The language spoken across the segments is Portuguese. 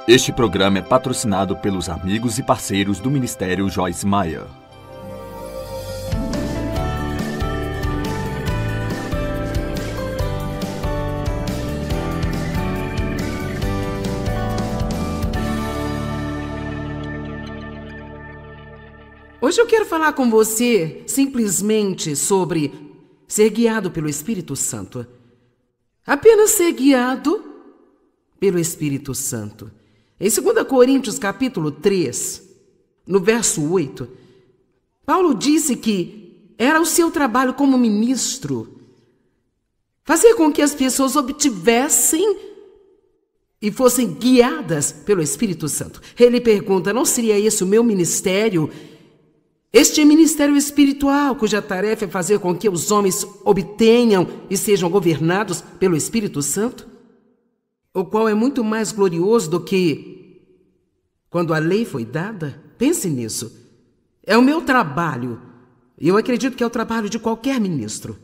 Este programa é patrocinado pelos amigos e parceiros do Ministério Joyce Meyer. Hoje eu quero falar com você simplesmente sobre ser guiado pelo Espírito Santo. Apenas ser guiado pelo Espírito Santo. Em 2 Coríntios capítulo 3, no verso 8, Paulo disse que era o seu trabalho como ministro fazer com que as pessoas obtivessem e fossem guiadas pelo Espírito Santo. Ele pergunta, não seria esse o meu ministério? Este ministério espiritual, cuja tarefa é fazer com que os homens obtenham e sejam governados pelo Espírito Santo, o qual é muito mais glorioso do que quando a lei foi dada? Pense nisso. É o meu trabalho, e eu acredito que é o trabalho de qualquer ministro.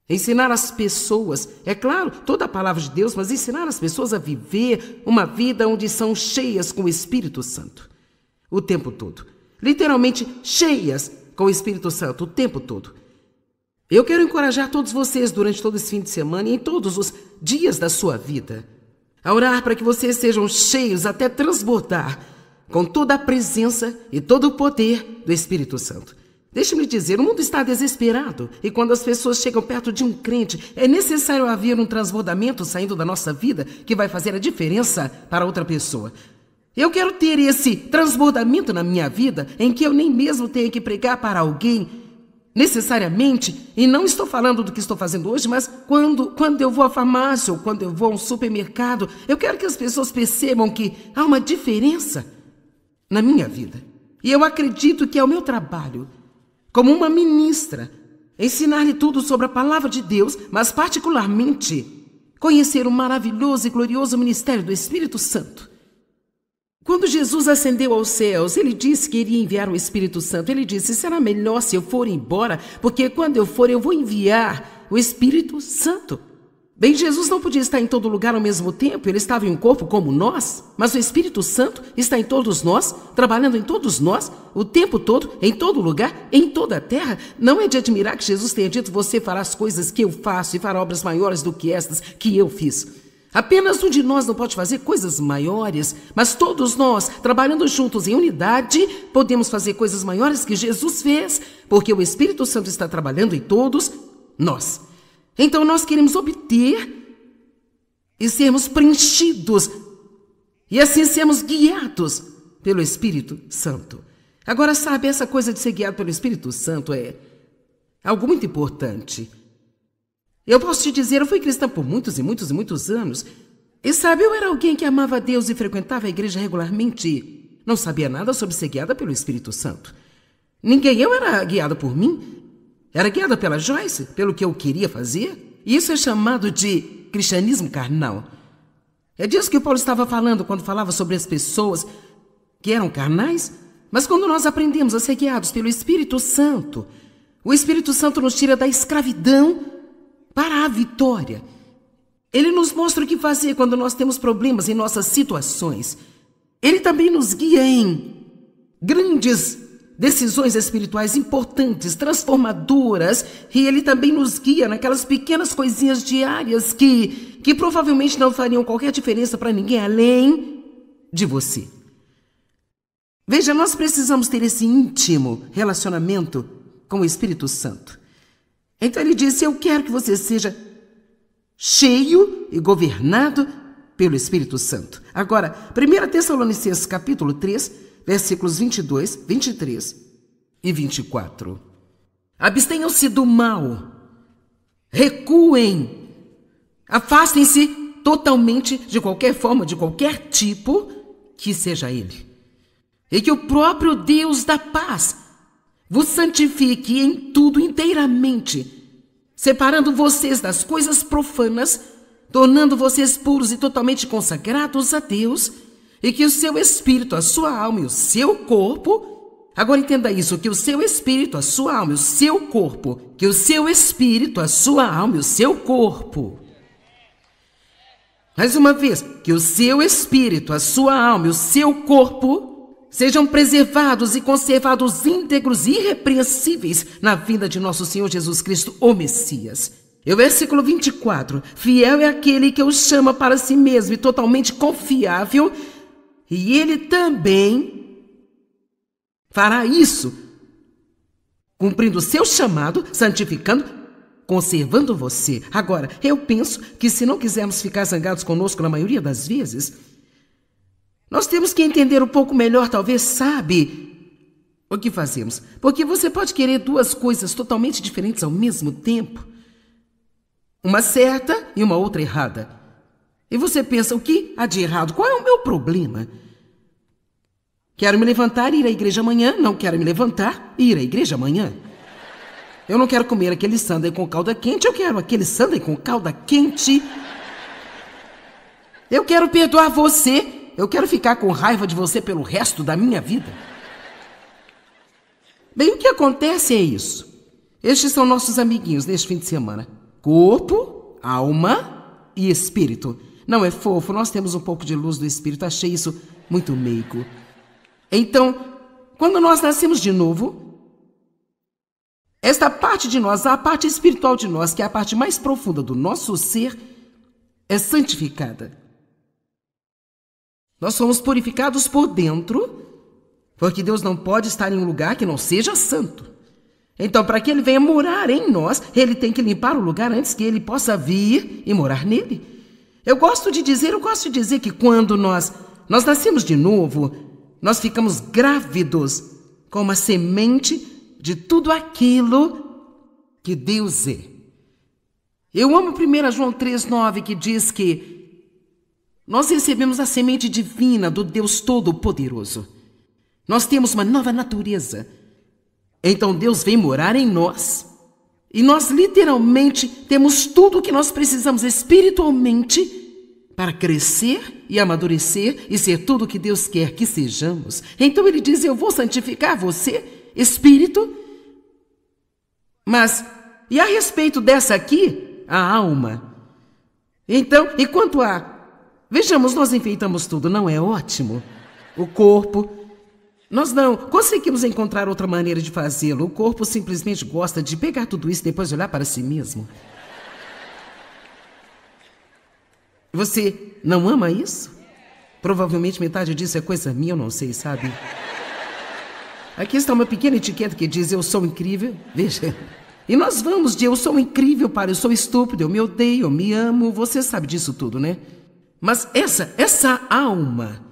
Ensinar as pessoas, é claro, toda a palavra de Deus, mas ensinar as pessoas a viver uma vida onde são cheias com o Espírito Santo o tempo todo. Literalmente cheias com o Espírito Santo o tempo todo. Eu quero encorajar todos vocês durante todo esse fim de semana e em todos os dias da sua vida a orar para que vocês sejam cheios até transbordar com toda a presença e todo o poder do Espírito Santo. Deixe-me dizer, o mundo está desesperado e quando as pessoas chegam perto de um crente, é necessário haver um transbordamento saindo da nossa vida que vai fazer a diferença para outra pessoa. Eu quero ter esse transbordamento na minha vida em que eu nem mesmo tenha que pregar para alguém necessariamente, e não estou falando do que estou fazendo hoje, mas quando eu vou à farmácia ou quando eu vou a um supermercado, eu quero que as pessoas percebam que há uma diferença na minha vida. E eu acredito que é o meu trabalho, como uma ministra, ensinar-lhe tudo sobre a palavra de Deus, mas particularmente conhecer o maravilhoso e glorioso ministério do Espírito Santo. Quando Jesus ascendeu aos céus, ele disse que iria enviar o Espírito Santo. Ele disse, será melhor se eu for embora, porque quando eu for, eu vou enviar o Espírito Santo. Bem, Jesus não podia estar em todo lugar ao mesmo tempo, ele estava em um corpo como nós, mas o Espírito Santo está em todos nós, trabalhando em todos nós, o tempo todo, em todo lugar, em toda a terra. Não é de admirar que Jesus tenha dito, você fará as coisas que eu faço e fará obras maiores do que estas que eu fiz. Apenas um de nós não pode fazer coisas maiores, mas todos nós, trabalhando juntos em unidade, podemos fazer coisas maiores que Jesus fez, porque o Espírito Santo está trabalhando em todos nós. Então nós queremos obter e sermos preenchidos, e assim sermos guiados pelo Espírito Santo. Agora, sabe, essa coisa de ser guiado pelo Espírito Santo é algo muito importante. Eu posso te dizer, eu fui cristã por muitos anos. E sabe, eu era alguém que amava a Deus e frequentava a igreja regularmente. Não sabia nada sobre ser guiada pelo Espírito Santo. Eu era guiada por mim. Era guiada pela Joyce, pelo que eu queria fazer. E isso é chamado de cristianismo carnal. É disso que o Paulo estava falando quando falava sobre as pessoas que eram carnais. Mas quando nós aprendemos a ser guiados pelo Espírito Santo, o Espírito Santo nos tira da escravidão para a vitória. Ele nos mostra o que fazer quando nós temos problemas em nossas situações. Ele também nos guia em grandes decisões espirituais importantes, transformadoras, e ele também nos guia naquelas pequenas coisinhas diárias que provavelmente não fariam qualquer diferença para ninguém além de você. Veja, nós precisamos ter esse íntimo relacionamento com o Espírito Santo. Então ele disse, eu quero que você seja cheio e governado pelo Espírito Santo. Agora, 1 Tessalonicenses capítulo 3, versículos 22, 23 e 24. Abstenham-se do mal, recuem, afastem-se totalmente de qualquer forma, de qualquer tipo que seja ele. E que o próprio Deus da paz vos santifique em tudo inteiramente, separando vocês das coisas profanas, tornando vocês puros e totalmente consagrados a Deus, e que o seu espírito, a sua alma e o seu corpo, agora entenda isso, que o seu espírito, a sua alma e o seu corpo, que o seu espírito, a sua alma e o seu corpo Mais uma vez, que o seu espírito, a sua alma e o seu corpo sejam preservados e conservados íntegros e irrepreensíveis na vinda de nosso Senhor Jesus Cristo, o Messias. E o versículo 24, fiel é aquele que o chama para si mesmo e totalmente confiável, e ele também fará isso, cumprindo o seu chamado, santificando, conservando você. Agora, eu penso que se não quisermos ficar zangados conosco na maioria das vezes, nós temos que entender um pouco melhor, talvez, sabe, o que fazemos. Porque você pode querer duas coisas totalmente diferentes ao mesmo tempo. Uma certa e uma outra errada. E você pensa, o que há de errado? Qual é o meu problema? Quero me levantar e ir à igreja amanhã. Não quero me levantar e ir à igreja amanhã. Eu não quero comer aquele sundae com calda quente. Eu quero aquele sundae com calda quente. Eu quero perdoar você. Eu quero ficar com raiva de você pelo resto da minha vida. Bem, o que acontece é isso. Estes são nossos amiguinhos neste fim de semana. Corpo, alma e espírito. Não é fofo? Nós temos um pouco de luz do espírito. Achei isso muito meigo. Então, quando nós nascemos de novo, esta parte de nós, a parte espiritual de nós, que é a parte mais profunda do nosso ser, é santificada. Nós somos purificados por dentro, porque Deus não pode estar em um lugar que não seja santo. Então, para que Ele venha morar em nós, Ele tem que limpar o lugar antes que Ele possa vir e morar nele. Eu gosto de dizer que quando nós nascemos de novo, nós ficamos grávidos com uma semente de tudo aquilo que Deus é. Eu amo 1 João 3,9, que diz que nós recebemos a semente divina do Deus Todo-Poderoso. Nós temos uma nova natureza. Então Deus vem morar em nós. E nós literalmente temos tudo o que nós precisamos espiritualmente para crescer e amadurecer e ser tudo o que Deus quer que sejamos. Então Ele diz, eu vou santificar você, espírito. Mas, e a respeito dessa aqui, a alma? Então, e quanto a... Vejamos, nós enfeitamos tudo, não é ótimo? O corpo... Nós não conseguimos encontrar outra maneira de fazê-lo. O corpo simplesmente gosta de pegar tudo isso e depois olhar para si mesmo. Você não ama isso? Provavelmente metade disso é coisa minha, eu não sei, sabe? Aqui está uma pequena etiqueta que diz, eu sou incrível. Veja. E nós vamos de eu sou incrível para eu sou estúpido, eu me odeio, eu me amo. Você sabe disso tudo, né? Mas essa alma...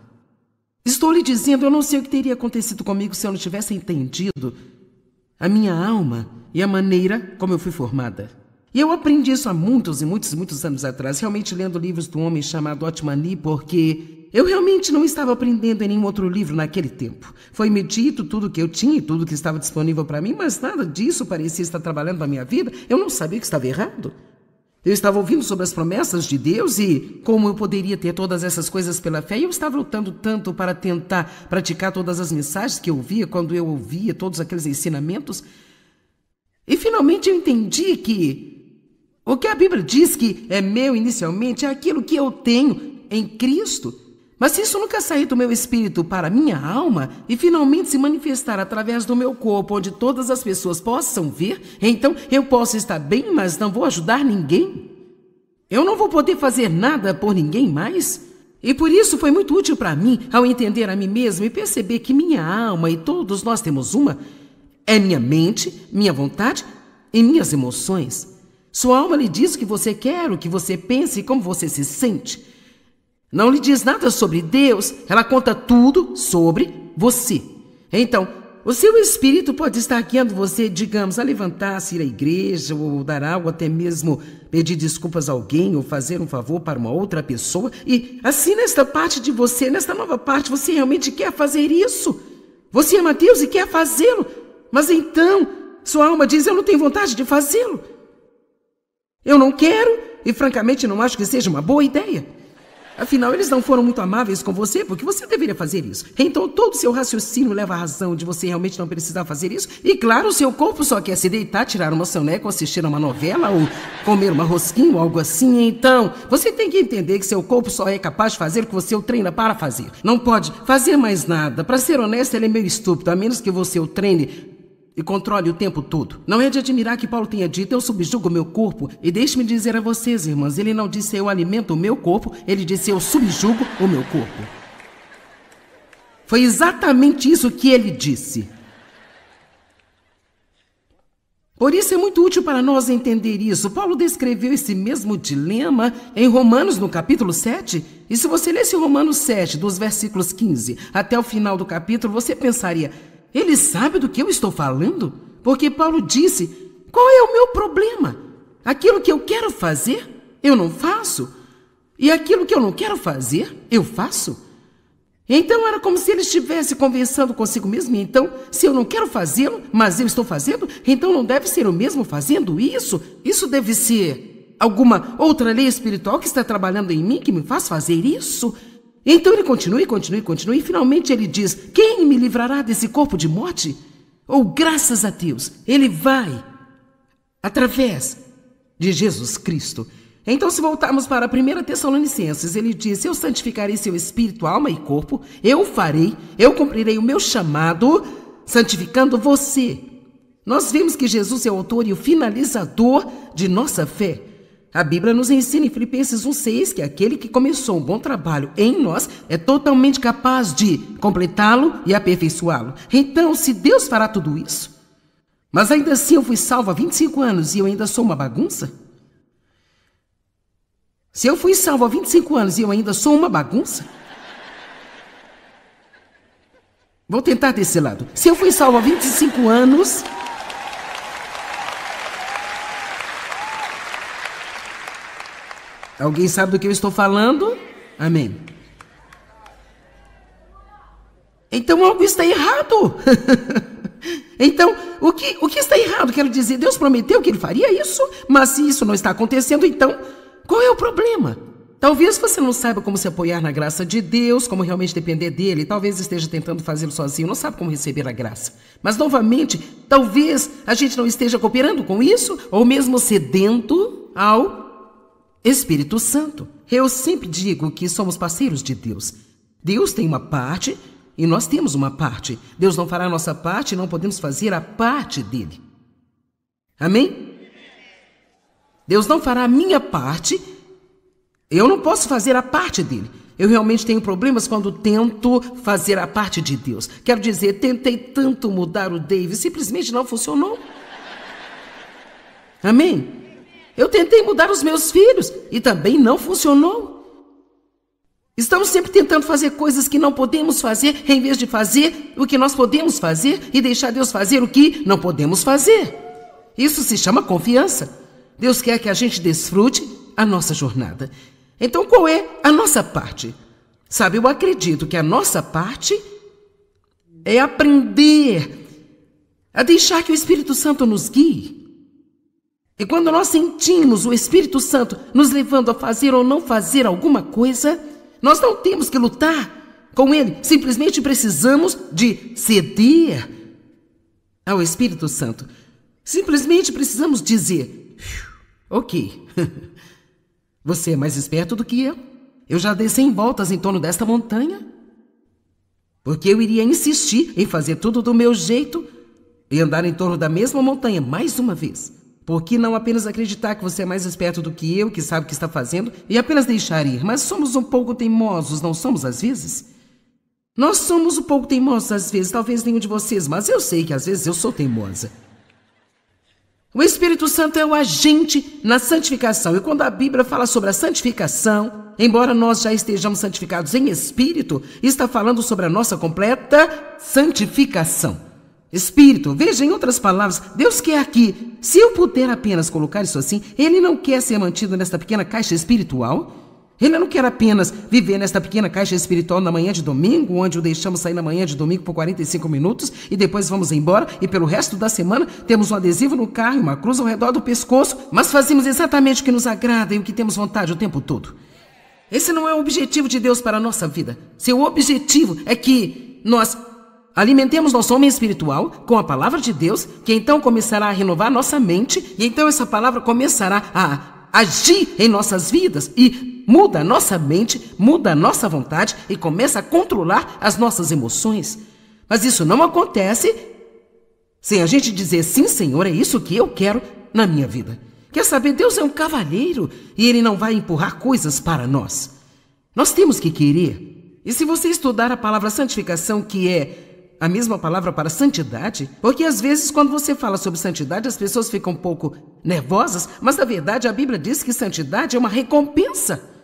Estou lhe dizendo, eu não sei o que teria acontecido comigo se eu não tivesse entendido a minha alma e a maneira como eu fui formada. E eu aprendi isso há muitos e muitos anos atrás, realmente lendo livros de um homem chamado Otmani, porque eu realmente não estava aprendendo em nenhum outro livro naquele tempo. Foi-me dito tudo que eu tinha e tudo que estava disponível para mim, mas nada disso parecia estar trabalhando na minha vida. Eu não sabia que estava errado. Eu estava ouvindo sobre as promessas de Deus e como eu poderia ter todas essas coisas pela fé. E eu estava lutando tanto para tentar praticar todas as mensagens que eu ouvia quando eu ouvia todos aqueles ensinamentos. E finalmente eu entendi que o que a Bíblia diz que é meu inicialmente é aquilo que eu tenho em Cristo. Mas se isso nunca sair do meu espírito para a minha alma e finalmente se manifestar através do meu corpo, onde todas as pessoas possam ver, então eu posso estar bem, mas não vou ajudar ninguém. Eu não vou poder fazer nada por ninguém mais. E por isso foi muito útil para mim, ao entender a mim mesmo e perceber que minha alma, e todos nós temos uma, é minha mente, minha vontade e minhas emoções. Sua alma lhe diz o que você quer, o que você pensa e como você se sente. Não lhe diz nada sobre Deus, ela conta tudo sobre você. Então, o seu espírito pode estar guiando você, digamos, a levantar-se, ir à igreja, ou dar algo, até mesmo pedir desculpas a alguém, ou fazer um favor para uma outra pessoa. E assim, nesta parte de você, nesta nova parte, você realmente quer fazer isso. Você ama Deus e quer fazê-lo. Mas então, sua alma diz, eu não tenho vontade de fazê-lo. Eu não quero e, francamente, não acho que seja uma boa ideia. Afinal, eles não foram muito amáveis com você, porque você deveria fazer isso. Então, todo o seu raciocínio leva à razão de você realmente não precisar fazer isso. E, claro, o seu corpo só quer se deitar, tirar uma soneca, assistir a uma novela, ou comer uma rosquinha, ou algo assim. Então, você tem que entender que seu corpo só é capaz de fazer o que você o treina para fazer. Não pode fazer mais nada. Para ser honesto, ele é meio estúpido, a menos que você o treine e controle o tempo todo. Não é de admirar que Paulo tenha dito, eu subjugo o meu corpo. E deixe-me dizer a vocês, irmãs, ele não disse eu alimento o meu corpo, ele disse eu subjugo o meu corpo. Foi exatamente isso que ele disse. Por isso é muito útil para nós entender isso. Paulo descreveu esse mesmo dilema em Romanos, no capítulo 7. E se você lesse Romanos 7, dos versículos 15 até o final do capítulo, você pensaria, ele sabe do que eu estou falando? Porque Paulo disse, qual é o meu problema? Aquilo que eu quero fazer, eu não faço. E aquilo que eu não quero fazer, eu faço. Então era como se ele estivesse conversando consigo mesmo. Então, se eu não quero fazê-lo, mas eu estou fazendo, então não deve ser o mesmo fazendo isso? Isso deve ser alguma outra lei espiritual que está trabalhando em mim, que me faz fazer isso? Então ele continua, e finalmente ele diz, quem me livrará desse corpo de morte? Ou graças a Deus, ele vai através de Jesus Cristo. Então, se voltarmos para 1 Tessalonicenses, ele diz, eu santificarei seu espírito, alma e corpo, eu farei, eu cumprirei o meu chamado, santificando você. Nós vemos que Jesus é o autor e o finalizador de nossa fé. A Bíblia nos ensina em Filipenses 1,6 que aquele que começou um bom trabalho em nós é totalmente capaz de completá-lo e aperfeiçoá-lo. Então, se Deus fará tudo isso, mas ainda assim eu fui salvo há 25 anos e eu ainda sou uma bagunça? Se eu fui salvo há 25 anos e eu ainda sou uma bagunça? Vou tentar desse lado. Se eu fui salvo há 25 anos... Alguém sabe do que eu estou falando? Amém. Então algo está errado. Então, o que está errado? Quero dizer, Deus prometeu que ele faria isso, mas se isso não está acontecendo, então, qual é o problema? Talvez você não saiba como se apoiar na graça de Deus, como realmente depender dele, talvez esteja tentando fazê-lo sozinho, não sabe como receber a graça. Mas, novamente, talvez a gente não esteja cooperando com isso, ou mesmo cedendo ao Espírito Santo. Eu sempre digo que somos parceiros de Deus. Deus tem uma parte e nós temos uma parte. Deus não fará a nossa parte e não podemos fazer a parte dele. Amém? Deus não fará a minha parte, eu não posso fazer a parte dele. Eu realmente tenho problemas quando tento fazer a parte de Deus. Quero dizer, tentei tanto mudar o David, simplesmente não funcionou. Amém? Eu tentei mudar os meus filhos e também não funcionou. Estamos sempre tentando fazer coisas que não podemos fazer, em vez de fazer o que nós podemos fazer e deixar Deus fazer o que não podemos fazer. Isso se chama confiança. Deus quer que a gente desfrute a nossa jornada. Então, qual é a nossa parte? Sabe, eu acredito que a nossa parte é aprender a deixar que o Espírito Santo nos guie. E quando nós sentimos o Espírito Santo nos levando a fazer ou não fazer alguma coisa, nós não temos que lutar com ele. Simplesmente precisamos de ceder ao Espírito Santo. Simplesmente precisamos dizer, ok, você é mais esperto do que eu. Eu já dei 100 voltas em torno desta montanha, porque eu iria insistir em fazer tudo do meu jeito e andar em torno da mesma montanha mais uma vez. Por que não apenas acreditar que você é mais esperto do que eu, que sabe o que está fazendo, e apenas deixar ir? Mas somos um pouco teimosos, não somos às vezes? Nós somos um pouco teimosos às vezes, talvez nenhum de vocês, mas eu sei que às vezes eu sou teimosa. O Espírito Santo é o agente na santificação. E quando a Bíblia fala sobre a santificação, embora nós já estejamos santificados em espírito, está falando sobre a nossa completa santificação. Espírito, veja, em outras palavras, Deus quer aqui, se eu puder apenas colocar isso assim, Ele não quer ser mantido nesta pequena caixa espiritual. Ele não quer apenas viver nesta pequena caixa espiritual na manhã de domingo, onde o deixamos sair na manhã de domingo por 45 minutos e depois vamos embora e pelo resto da semana temos um adesivo no carro e uma cruz ao redor do pescoço, mas fazemos exatamente o que nos agrada e o que temos vontade o tempo todo. Esse não é o objetivo de Deus para a nossa vida. Seu objetivo é que nós alimentemos nosso homem espiritual com a palavra de Deus, que então começará a renovar nossa mente, e então essa palavra começará a agir em nossas vidas e muda a nossa mente, muda a nossa vontade e começa a controlar as nossas emoções. Mas isso não acontece sem a gente dizer: sim, Senhor, é isso que eu quero na minha vida. Quer saber? Deus é um cavalheiro e Ele não vai empurrar coisas para nós. Nós temos que querer. E se você estudar a palavra santificação, que é a mesma palavra para santidade, porque às vezes quando você fala sobre santidade as pessoas ficam um pouco nervosas, mas na verdade a Bíblia diz que santidade é uma recompensa.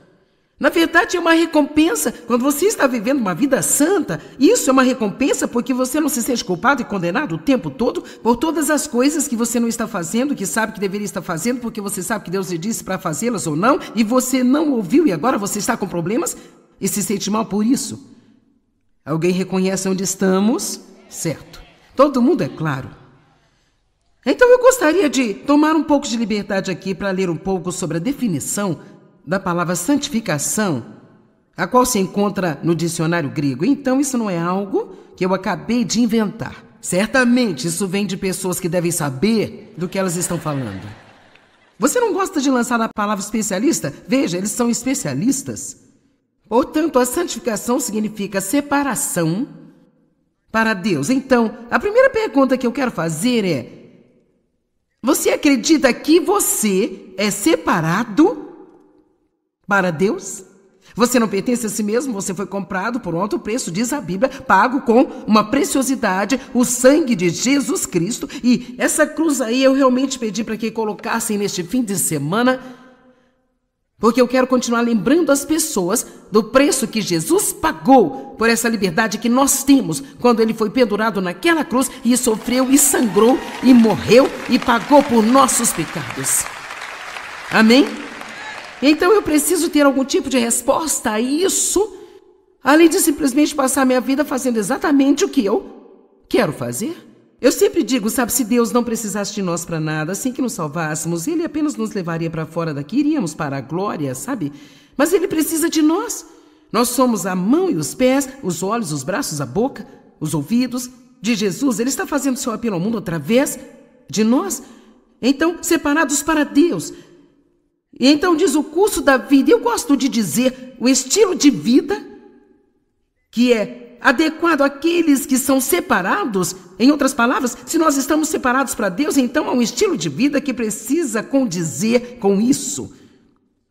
Na verdade é uma recompensa. Quando você está vivendo uma vida santa, isso é uma recompensa, porque você não se sente culpado e condenado o tempo todo por todas as coisas que você não está fazendo, que sabe que deveria estar fazendo, porque você sabe que Deus lhe disse para fazê-las ou não, e você não ouviu e agora você está com problemas e se sente mal por isso. Alguém reconhece onde estamos? Certo. Todo mundo é claro. Então eu gostaria de tomar um pouco de liberdade aqui para ler um pouco sobre a definição da palavra santificação, a qual se encontra no dicionário grego. Então isso não é algo que eu acabei de inventar. Certamente isso vem de pessoas que devem saber do que elas estão falando. Você não gosta de lançar a palavra especialista? Veja, eles são especialistas. Portanto, a santificação significa separação para Deus. Então, a primeira pergunta que eu quero fazer é: você acredita que você é separado para Deus? Você não pertence a si mesmo, você foi comprado por um alto preço, diz a Bíblia, pago com uma preciosidade, o sangue de Jesus Cristo. E essa cruz aí eu realmente pedi para que colocassem neste fim de semana, porque eu quero continuar lembrando as pessoas do preço que Jesus pagou por essa liberdade que nós temos quando Ele foi pendurado naquela cruz e sofreu e sangrou e morreu e pagou por nossos pecados. Amém? Então eu preciso ter algum tipo de resposta a isso, além de simplesmente passar minha vida fazendo exatamente o que eu quero fazer. Eu sempre digo, sabe, se Deus não precisasse de nós para nada, assim que nos salvássemos, Ele apenas nos levaria para fora daqui, iríamos para a glória, sabe? Mas Ele precisa de nós. Nós somos a mão e os pés, os olhos, os braços, a boca, os ouvidos de Jesus. Ele está fazendo seu apelo ao mundo através de nós. Então, separados para Deus. E então diz o curso da vida. Eu gosto de dizer o estilo de vida que é adequado àqueles que são separados. Em outras palavras, se nós estamos separados para Deus, então é um estilo de vida que precisa condizer com isso.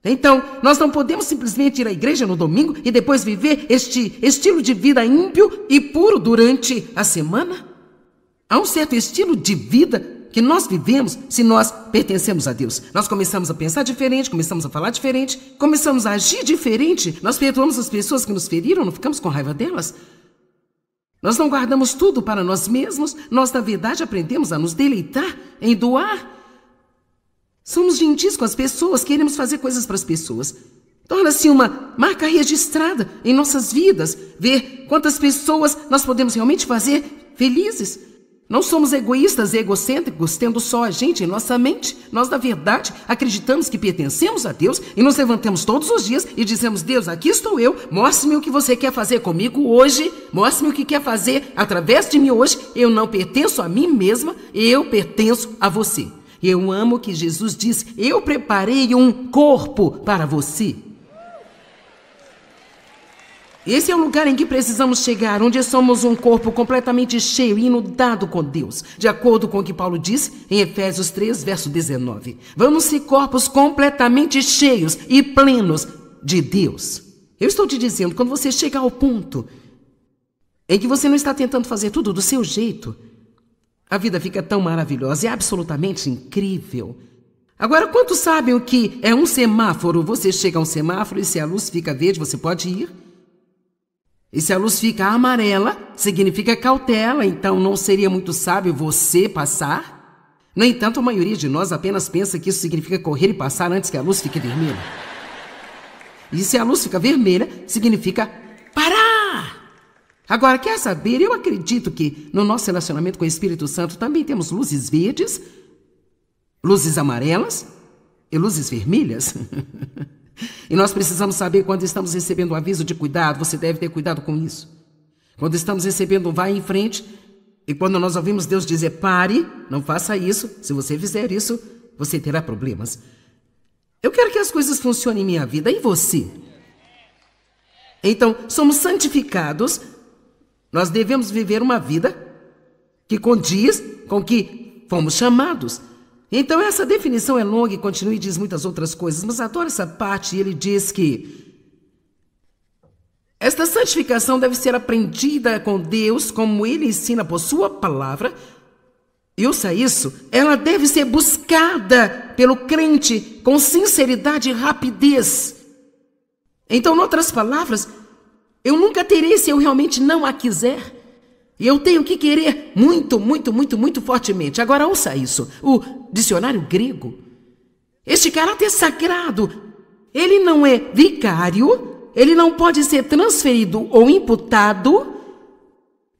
Então, nós não podemos simplesmente ir à igreja no domingo e depois viver este estilo de vida ímpio e puro durante a semana. Há um certo estilo de vida que nós vivemos se nós pertencemos a Deus. Nós começamos a pensar diferente, começamos a falar diferente, começamos a agir diferente. Nós perdoamos as pessoas que nos feriram, não ficamos com raiva delas. Nós não guardamos tudo para nós mesmos. Nós, na verdade, aprendemos a nos deleitar em doar. Somos gentis com as pessoas, queremos fazer coisas para as pessoas. Torna-se uma marca registrada em nossas vidas, ver quantas pessoas nós podemos realmente fazer felizes. Não somos egoístas e egocêntricos, tendo só a gente em nossa mente. Nós, na verdade, acreditamos que pertencemos a Deus e nos levantamos todos os dias e dizemos: Deus, aqui estou eu, mostre-me o que você quer fazer comigo hoje, mostre-me o que quer fazer através de mim hoje. Eu não pertenço a mim mesma, eu pertenço a você. Eu amo que Jesus disse: eu preparei um corpo para você. Esse é o lugar em que precisamos chegar, onde somos um corpo completamente cheio e inundado com Deus, de acordo com o que Paulo diz em Efésios 3, verso 19. Vamos ser corpos completamente cheios e plenos de Deus. Eu estou te dizendo, quando você chega ao ponto em que você não está tentando fazer tudo do seu jeito, a vida fica tão maravilhosa, é absolutamente incrível. Agora, quantos sabem o que é um semáforo? Você chega a um semáforo e se a luz fica verde, você pode ir. E se a luz fica amarela, significa cautela, então não seria muito sábio você passar? No entanto, a maioria de nós apenas pensa que isso significa correr e passar antes que a luz fique vermelha. E se a luz fica vermelha, significa parar! Agora, quer saber? Eu acredito que no nosso relacionamento com o Espírito Santo também temos luzes verdes, luzes amarelas e luzes vermelhas. E nós precisamos saber quando estamos recebendo um aviso de cuidado, você deve ter cuidado com isso. Quando estamos recebendo um vai em frente, e quando nós ouvimos Deus dizer pare, não faça isso, se você fizer isso, você terá problemas. Eu quero que as coisas funcionem em minha vida, e você? Então, somos santificados, nós devemos viver uma vida que condiz com que fomos chamados. Então, essa definição é longa e continua e diz muitas outras coisas, mas adoro essa parte, e ele diz que esta santificação deve ser aprendida com Deus, como Ele ensina por Sua palavra. E ouça isso, ela deve ser buscada pelo crente com sinceridade e rapidez. Então, em outras palavras, eu nunca terei se eu realmente não a quiser. E eu tenho que querer muito, muito, muito, muito fortemente. Agora, ouça isso, o dicionário grego, este caráter sagrado, ele não é vicário, ele não pode ser transferido ou imputado,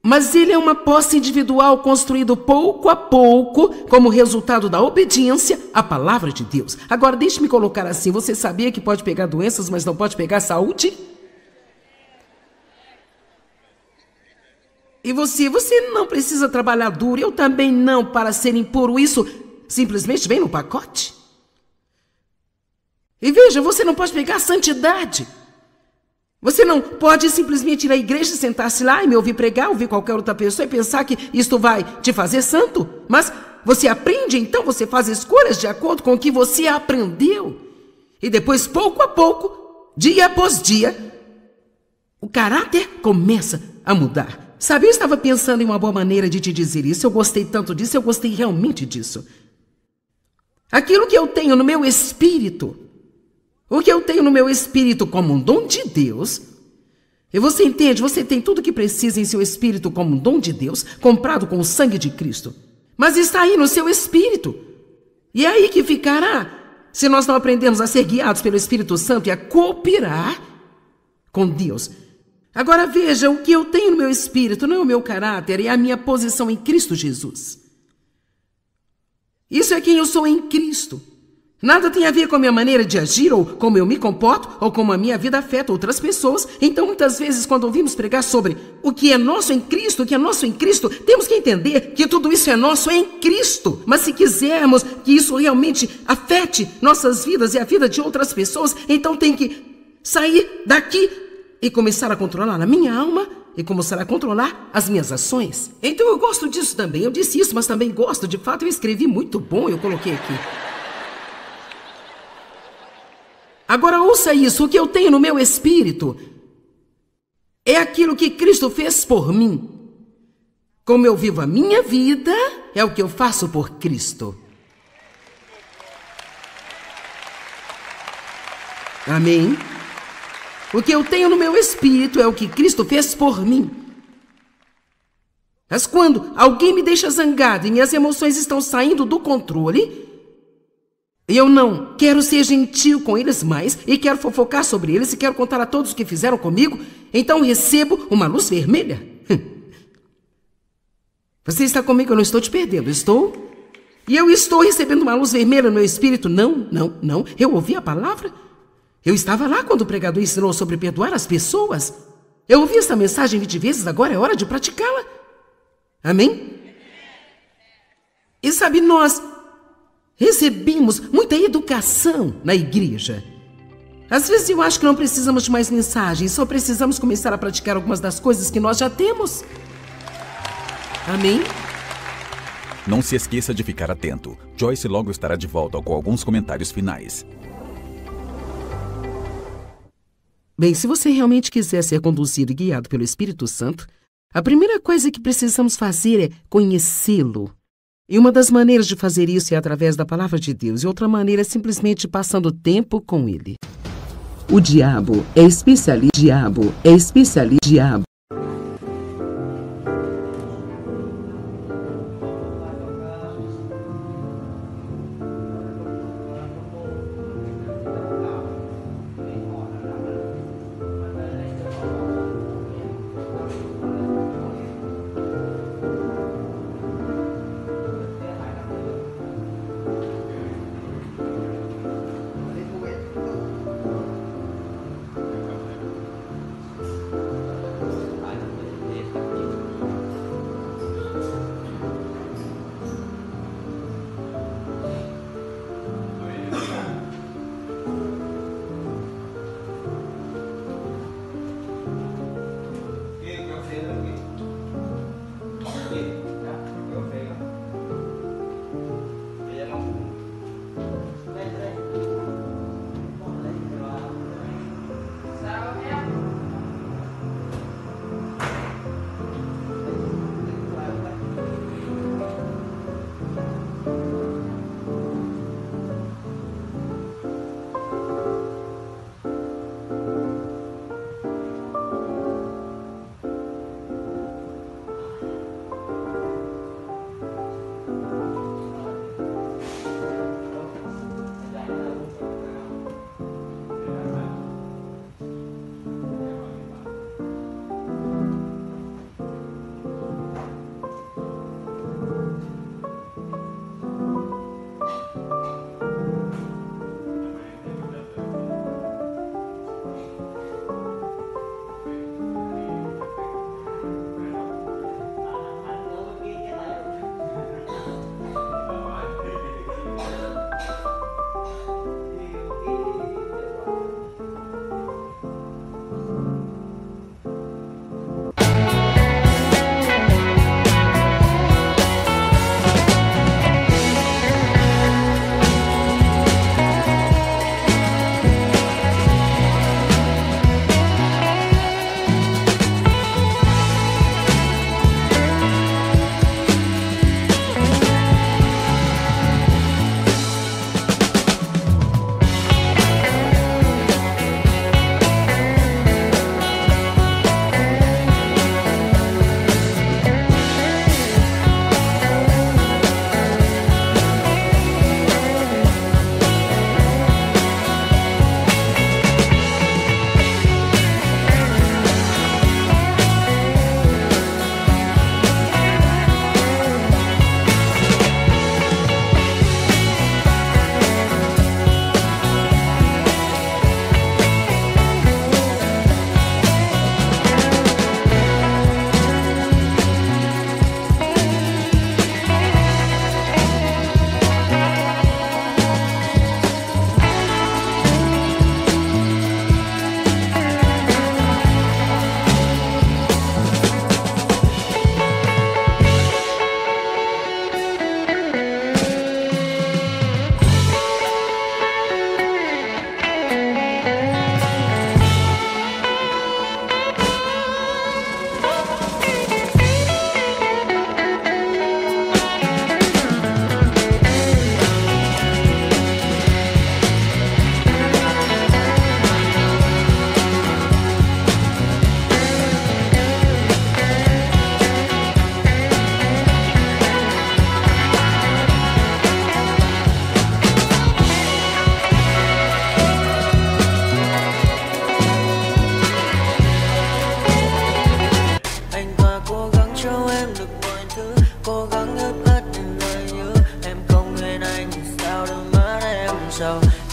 mas ele é uma posse individual construído pouco a pouco como resultado da obediência à palavra de Deus. Agora, deixe-me colocar assim, você sabia que pode pegar doenças, mas não pode pegar saúde? E você não precisa trabalhar duro, eu também não, para ser impuro. Isso simplesmente vem no pacote. E veja, você não pode pegar santidade. Você não pode simplesmente ir à igreja, sentar-se lá e me ouvir pregar, ouvir qualquer outra pessoa e pensar que isto vai te fazer santo. Mas você aprende, então você faz escolhas de acordo com o que você aprendeu. E depois, pouco a pouco, dia após dia, o caráter começa a mudar. Sabe, eu estava pensando em uma boa maneira de te dizer isso. Eu gostei tanto disso, eu gostei realmente disso. Aquilo que eu tenho no meu espírito, o que eu tenho no meu espírito como um dom de Deus, e você entende, você tem tudo o que precisa em seu espírito como um dom de Deus, comprado com o sangue de Cristo, mas está aí no seu espírito, e é aí que ficará, se nós não aprendermos a ser guiados pelo Espírito Santo e a cooperar com Deus. Agora veja, o que eu tenho no meu espírito não é o meu caráter, é a minha posição em Cristo Jesus. Isso é quem eu sou em Cristo. Nada tem a ver com a minha maneira de agir, ou como eu me comporto, ou como a minha vida afeta outras pessoas. Então, muitas vezes, quando ouvimos pregar sobre o que é nosso em Cristo, o que é nosso em Cristo, temos que entender que tudo isso é nosso em Cristo. Mas se quisermos que isso realmente afete nossas vidas e a vida de outras pessoas, então tem que sair daqui e começar a controlar a minha alma e começar a controlar as minhas ações. Então, eu gosto disso também. Eu disse isso, mas também gosto. De fato, eu escrevi muito bom, eu coloquei aqui. Agora ouça isso, o que eu tenho no meu espírito é aquilo que Cristo fez por mim. Como eu vivo a minha vida, é o que eu faço por Cristo. Amém? O que eu tenho no meu espírito é o que Cristo fez por mim. Mas quando alguém me deixa zangado e minhas emoções estão saindo do controle, eu não quero ser gentil com eles mais e quero fofocar sobre eles e quero contar a todos o que fizeram comigo, então recebo uma luz vermelha. Você está comigo? Eu não estou te perdendo, estou? E eu estou recebendo uma luz vermelha no meu espírito? Não. Eu ouvi a palavra. Eu estava lá quando o pregador ensinou sobre perdoar as pessoas. Eu ouvi essa mensagem 20 vezes, agora é hora de praticá-la. Amém? E sabe, nós recebemos muita educação na igreja. Às vezes eu acho que não precisamos de mais mensagens, só precisamos começar a praticar algumas das coisas que nós já temos. Amém? Não se esqueça de ficar atento. Joyce logo estará de volta com alguns comentários finais. Bem, se você realmente quiser ser conduzido e guiado pelo Espírito Santo, a primeira coisa que precisamos fazer é conhecê-lo. E uma das maneiras de fazer isso é através da palavra de Deus, e outra maneira é simplesmente passando tempo com ele. O diabo é especialista.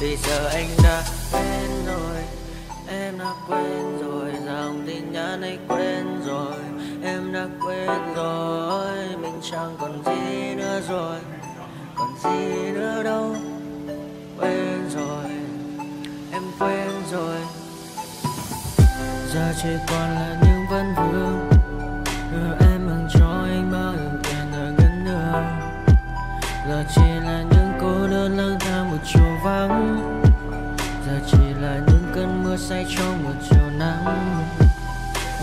Vì giờ anh đã quen rồi, em đã quên rồi, dòng tin nhắn ấy quên rồi, em đã quên rồi, mình chẳng còn gì nữa rồi, còn gì nữa đâu. Quên rồi, em quên rồi. Giờ chỉ còn là những vấn vương, em mang cho anh bao nhiêu tiền ở ngân đường. Giờ chỉ là những cô đơn lang thang một chiều vắng, giờ chỉ là những cơn mưa say trong một chiều nắng.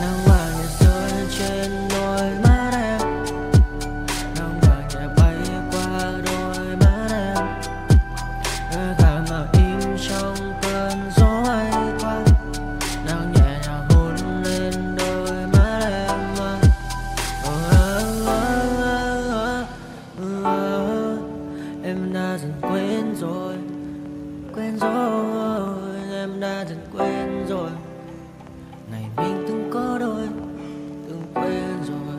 Nắng vàng nhẹ rơi trên đôi mắt em, nắng vàng nhẹ bay qua đôi mắt em, gà mà im trong cơn gió hay qua. Nắng nhẹ nhàng hôn lên đôi mắt em. Em đã dần quên rồi, quên rồi, em đã dần quên rồi. Ngày mình từng có đôi, từng quên rồi.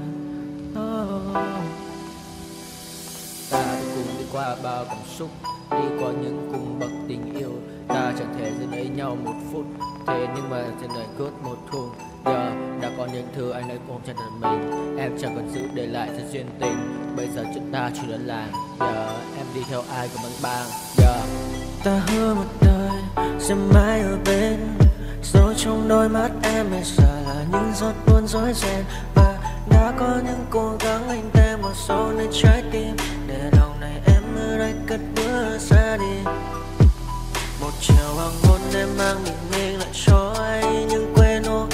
Ta đã cùng đi qua bao cảm xúc, đi qua những cung bậc tình yêu. Ta chẳng thể giữ lấy nhau một phút, thế nhưng mà trên đời cướp một thùng. Giờ đã có những thứ anh ấy cũng chẳng được mình, em chẳng còn giữ để lại cho duyên tình. Bây giờ chúng ta chỉ đơn làng, giờ em đi theo ai cũng bằng bang. Giờ ta hứa một đời sẽ mãi ở bên, rồi trong đôi mắt em bây giờ là những giọt buồn rối ren. Và đã có những cố gắng anh thêm một số nơi trái tim, để lòng này em ở đây cất bước ra đi. Một chiều hoàng hôn em mang bình minh lại cho anh những quên ô,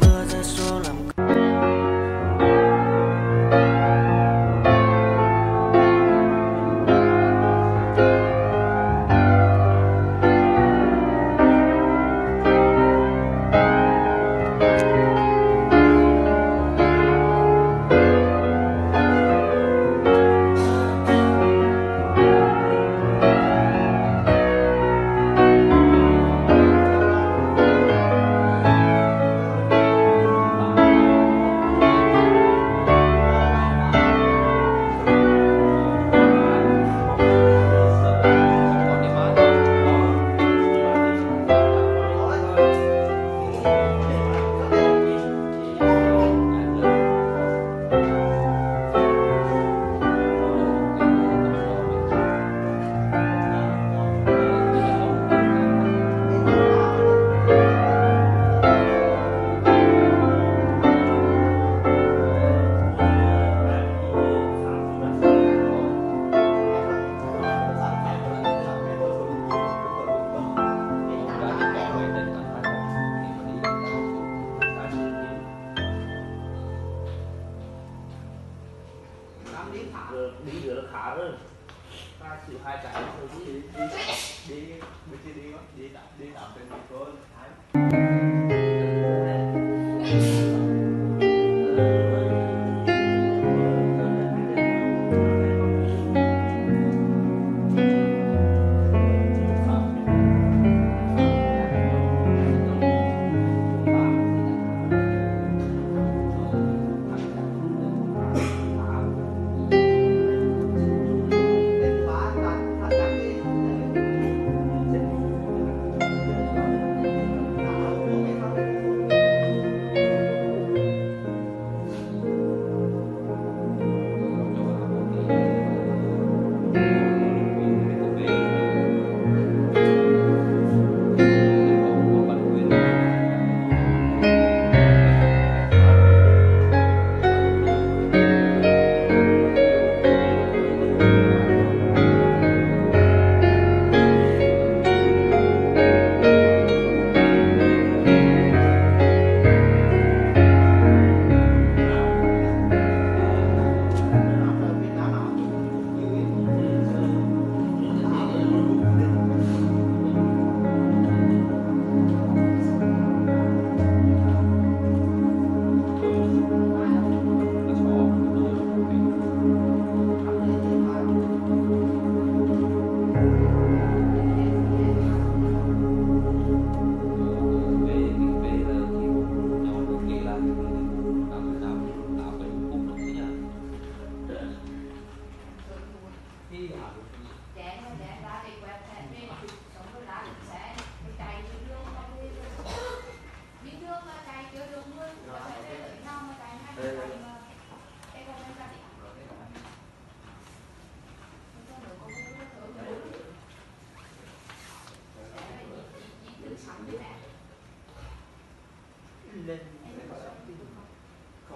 mưa rơi xuống làm đi được khá rồi, ta chịu hai cái rồi đi tạm trên đi con.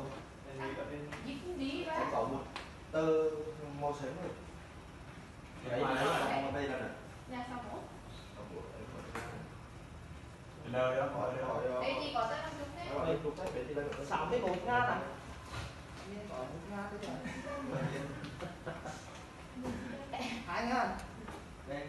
không? Em nghĩ ở bên Đi sẽ có một tờ màu xám rồi. Đấy là đây là này. Nhà sao bố? Nơi đó hỏi Đây thì có rất là đúng đấy. đây chụp sách về thì đây có 61 ngàn à? Nghe gọi 1 ngàn thế rồi. 2 ngàn. đây